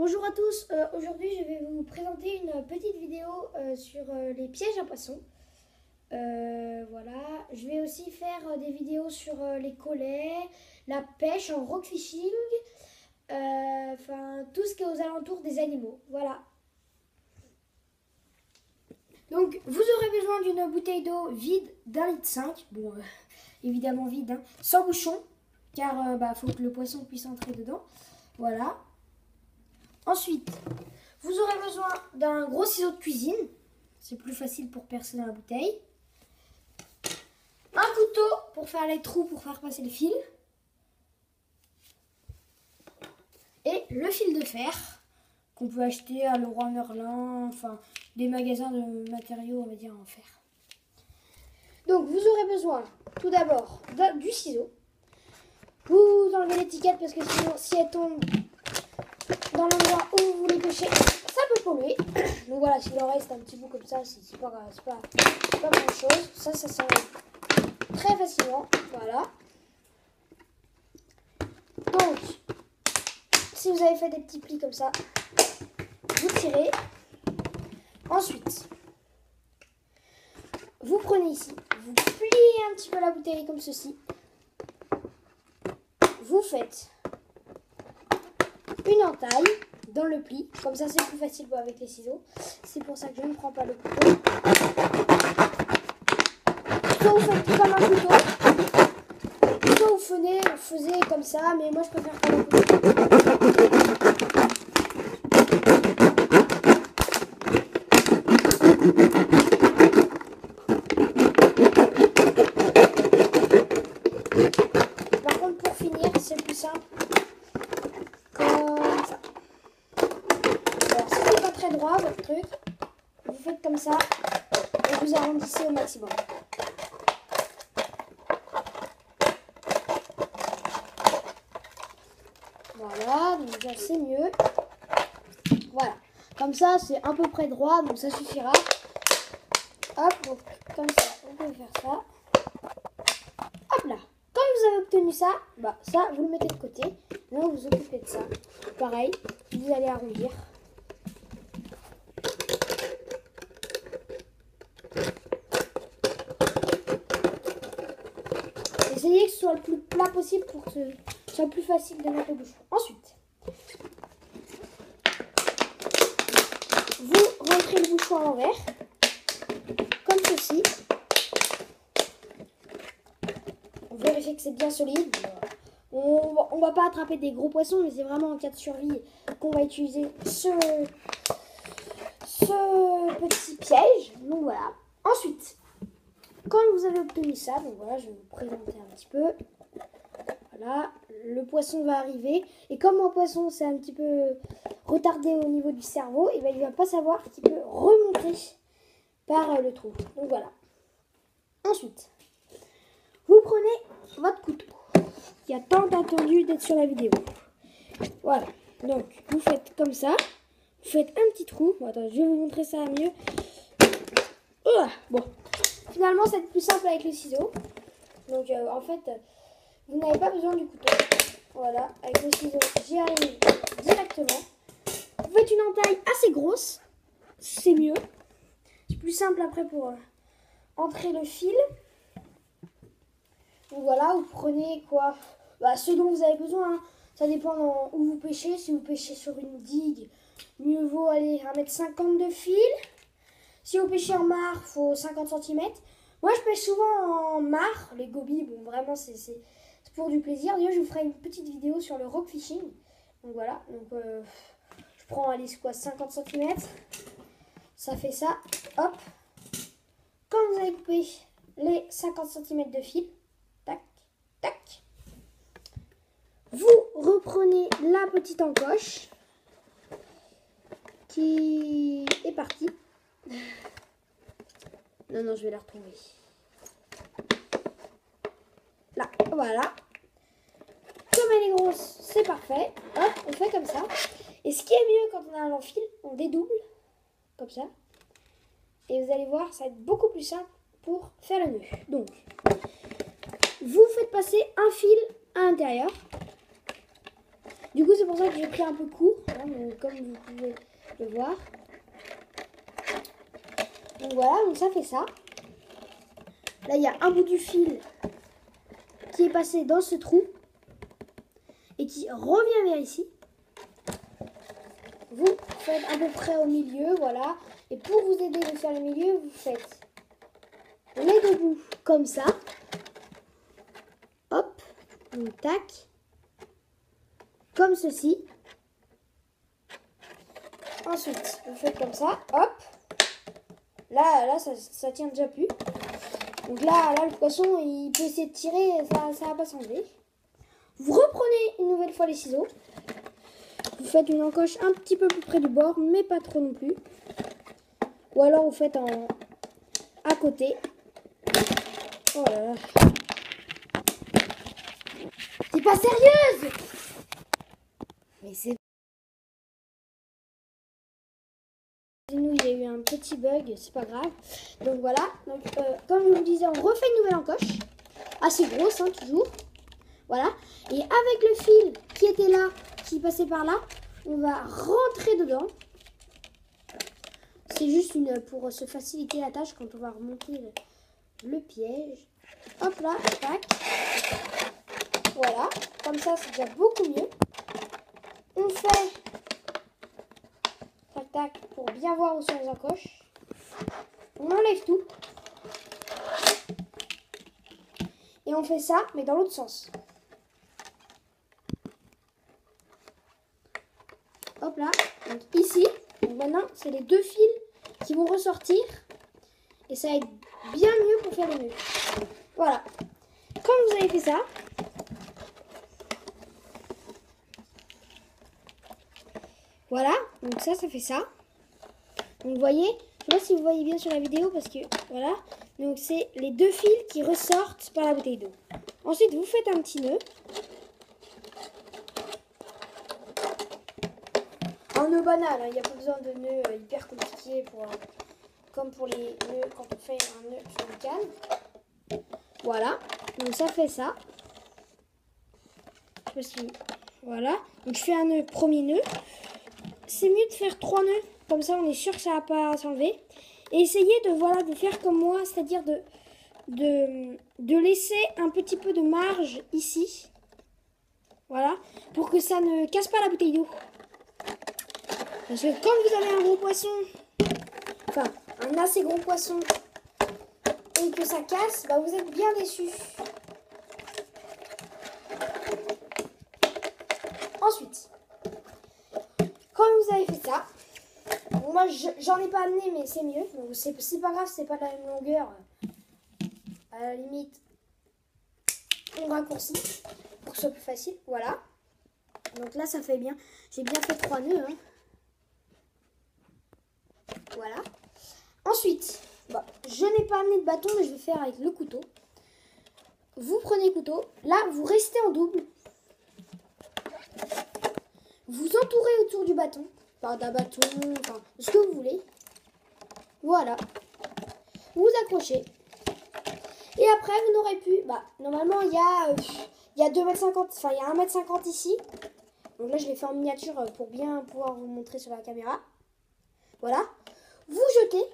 Bonjour à tous, aujourd'hui je vais vous présenter une petite vidéo sur les pièges à poissons. Voilà, je vais aussi faire des vidéos sur les collets, la pêche en rock fishing, enfin tout ce qui est aux alentours des animaux, voilà. Donc vous aurez besoin d'une bouteille d'eau vide d'1,5 litre, bon évidemment vide, hein, sans bouchon, car faut que le poisson puisse entrer dedans, voilà. Ensuite, vous aurez besoin d'un gros ciseau de cuisine. C'est plus facile pour percer dans la bouteille. Un couteau pour faire les trous, pour faire passer le fil. Et le fil de fer qu'on peut acheter à Leroy Merlin, enfin des magasins de matériaux, on va dire, en fer. Donc vous aurez besoin tout d'abord du ciseau. Vous enlevez l'étiquette parce que sinon, si elle tombe dans l'endroit où vous voulez pêcher, ça peut polluer. Donc voilà, s'il en reste un petit bout comme ça, c'est pas grand chose. Ça s'enlève très facilement. Voilà. Donc, si vous avez fait des petits plis comme ça, vous tirez. Ensuite, vous prenez ici, vous pliez un petit peu la bouteille comme ceci. Vous faites une entaille dans le pli, comme ça c'est plus facile avec les ciseaux. C'est pour ça que je ne prends pas le couteau. Soit vous faites comme un couteau, soit vous faisiez comme ça, mais moi je préfère comme un couteau. Par contre pour finir c'est plus simple. Très droit votre truc, vous faites comme ça et vous arrondissez au maximum. Voilà, donc déjà c'est mieux. Voilà, comme ça c'est à peu près droit, donc ça suffira. Hop, donc comme ça, vous pouvez faire ça. Hop là, quand vous avez obtenu ça, ça vous le mettez de côté. Là vous vous occupez de ça. Pareil, vous allez arrondir. Essayez que ce soit le plus plat possible pour que ce soit plus facile de mettre le bouchon. Ensuite, vous rentrez le bouchon à l'envers, comme ceci. Vous vérifiez que c'est bien solide. On va pas attraper des gros poissons, mais c'est vraiment en cas de survie qu'on va utiliser ce petit piège. Donc voilà. Ensuite, quand vous avez obtenu ça, donc voilà, je vais vous présenter un petit peu. Voilà, le poisson va arriver. Et comme un poisson, c'est un petit peu retardé au niveau du cerveau, et il ne va pas savoir qu'il peut remonter par le trou. Donc voilà. Ensuite, vous prenez votre couteau, qui a tant attendu d'être sur la vidéo. Voilà, donc vous faites comme ça. Vous faites un petit trou. Bon, attends, je vais vous montrer ça mieux. Bon. Finalement, c'est plus simple avec le ciseau. Donc, en fait, vous n'avez pas besoin du couteau. Voilà, avec le ciseau, j'y arrive directement. Vous faites une entaille assez grosse. C'est mieux. C'est plus simple après pour entrer le fil. Donc voilà, vous prenez quoi, ce dont vous avez besoin. Hein. Ça dépend où vous pêchez. Si vous pêchez sur une digue, mieux vaut aller 1,50 m de fil. Si vous pêchez en mare, il faut 50 cm. Moi, je pêche souvent en mare. Les gobies, bon, vraiment, c'est pour du plaisir. D'ailleurs, je vous ferai une petite vidéo sur le rock fishing. Donc voilà. Donc, je prends, allez, quoi, 50 cm. Ça fait ça. Hop. Quand vous avez coupé les 50 cm de fil, tac, tac, vous reprenez la petite encoche qui est partie. Non, je vais la retrouver. Là, voilà. Comme elle est grosse, c'est parfait. Hop, on fait comme ça. Et ce qui est mieux quand on a un long fil, on dédouble. Comme ça. Et vous allez voir, ça va être beaucoup plus simple pour faire le nœud. Donc, vous faites passer un fil à l'intérieur. Du coup, c'est pour ça que j'ai pris un peu court, hein, comme vous pouvez le voir. Donc voilà, donc ça fait ça. Là, il y a un bout du fil qui est passé dans ce trou et qui revient vers ici. Vous faites à peu près au milieu, voilà. Et pour vous aider de faire le milieu, vous faites les deux bouts comme ça. Hop, donc tac. Comme ceci. Ensuite, vous faites comme ça, hop. Là, ça tient déjà plus. Donc là, le poisson, il peut essayer de tirer, ça va pas s'enlever. Vous reprenez une nouvelle fois les ciseaux. Vous faites une encoche un petit peu plus près du bord, mais pas trop non plus. Ou alors vous faites à côté. Oh là là. T'es pas sérieuse? Mais c'est... Nous, il y a eu un petit bug, c'est pas grave. Donc voilà, donc, comme je vous le disais, on refait une nouvelle encoche. Assez grosse, hein, toujours. Voilà. Et avec le fil qui était là, qui passait par là, on va rentrer dedans. C'est juste pour se faciliter la tâche quand on va remonter le piège. Hop là, tac. Voilà, comme ça c'est déjà beaucoup mieux. On fait tac tac pour bien voir où sont les encoches. On enlève tout. Et on fait ça, mais dans l'autre sens. Hop là, donc ici. Donc maintenant, c'est les deux fils qui vont ressortir. Et ça va être bien mieux pour faire le nœud. Voilà. Quand vous avez fait ça, voilà, donc ça fait ça. Donc vous voyez, je sais pas si vous voyez bien sur la vidéo parce que voilà. Donc c'est les deux fils qui ressortent par la bouteille d'eau. Ensuite, vous faites un petit nœud. Un nœud banal, hein, il n'y a pas besoin de nœud hyper compliqué comme pour les nœuds quand on fait un nœud sur une canne. Voilà, donc ça fait ça. Je sais pas si... Voilà, donc je fais un nœud, premier nœud. C'est mieux de faire 3 nœuds, comme ça on est sûr que ça ne va pas s'enlever. Et essayez de faire comme moi, c'est-à-dire de laisser un petit peu de marge ici. Voilà, pour que ça ne casse pas la bouteille d'eau. Parce que quand vous avez un gros poisson, enfin un assez gros poisson, et que ça casse, bah vous êtes bien déçus. Ensuite, quand vous avez fait ça, bon, moi j'en ai pas amené mais c'est mieux, donc c'est pas grave, c'est pas de la même longueur. À la limite, on raccourcit pour que ce soit plus facile, voilà. Donc là ça fait bien, j'ai bien fait 3 nœuds. Hein. Voilà. Ensuite, bon, je n'ai pas amené de bâton mais je vais faire avec le couteau. Vous prenez le couteau, là vous restez en double. Vous entourez autour du bâton, par d'un bâton, enfin ce que vous voulez. Voilà. Vous accrochez. Et après vous n'aurez plus, bah normalement il y a 2,50 m, enfin il y a 1,50 m ici. Donc là je l'ai fait en miniature pour bien pouvoir vous montrer sur la caméra. Voilà. Vous jetez.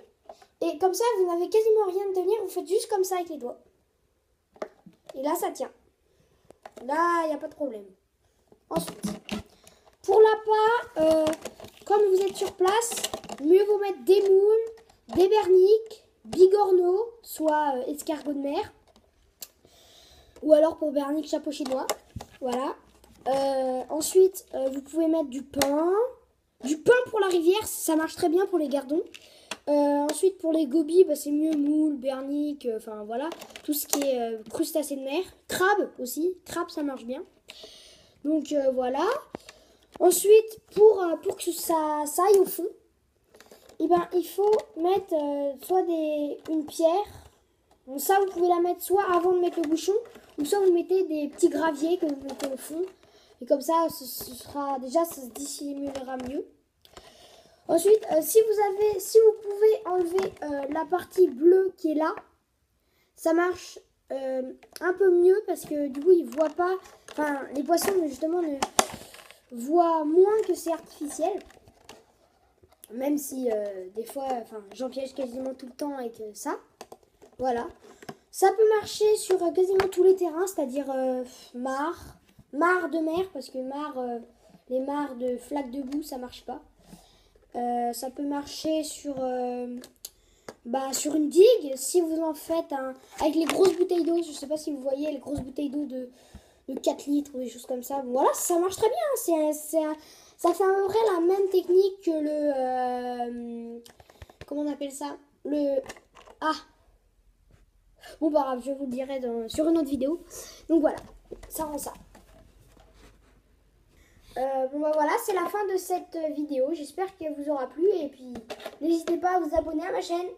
Et comme ça vous n'avez quasiment rien de tenir, vous faites juste comme ça avec les doigts. Et là ça tient. Là il n'y a pas de problème. Ensuite, pour l'appât, comme vous êtes sur place, mieux vaut mettre des moules, des berniques, bigorneaux, soit escargot de mer. Ou alors pour bernique, chapeau chinois. Voilà. Ensuite, vous pouvez mettre du pain. Du pain pour la rivière, ça marche très bien pour les gardons. Ensuite, pour les gobies, bah, c'est mieux moule, bernique, enfin voilà. Tout ce qui est crustacés de mer. Crabe aussi. Crabe, ça marche bien. Donc voilà. Ensuite, pour que ça aille au fond, eh ben, il faut mettre soit une pierre. Donc ça, vous pouvez la mettre soit avant de mettre le bouchon, ou soit vous mettez des petits graviers que vous mettez au fond. Et comme ça, ce sera déjà, ça se dissimulera mieux. Ensuite, si vous pouvez enlever la partie bleue qui est là, ça marche un peu mieux parce que du coup, ils ne voient pas, enfin, les poissons justement ne voit moins que c'est artificiel. Même si des fois, j'en piège quasiment tout le temps avec ça. Voilà. Ça peut marcher sur quasiment tous les terrains, c'est-à-dire mares de mer, parce que les mares de flaques de boue, ça marche pas. Ça peut marcher sur une digue, si vous en faites avec les grosses bouteilles d'eau. Je sais pas si vous voyez les grosses bouteilles d'eau de 4 litres ou des choses comme ça. Voilà, ça marche très bien. Ça fait à peu près la même technique que le... comment on appelle ça? Bon, bah grave, je vous le dirai sur une autre vidéo. Donc voilà, ça rend ça. Bon bah voilà, c'est la fin de cette vidéo. J'espère qu'elle vous aura plu. Et puis, n'hésitez pas à vous abonner à ma chaîne.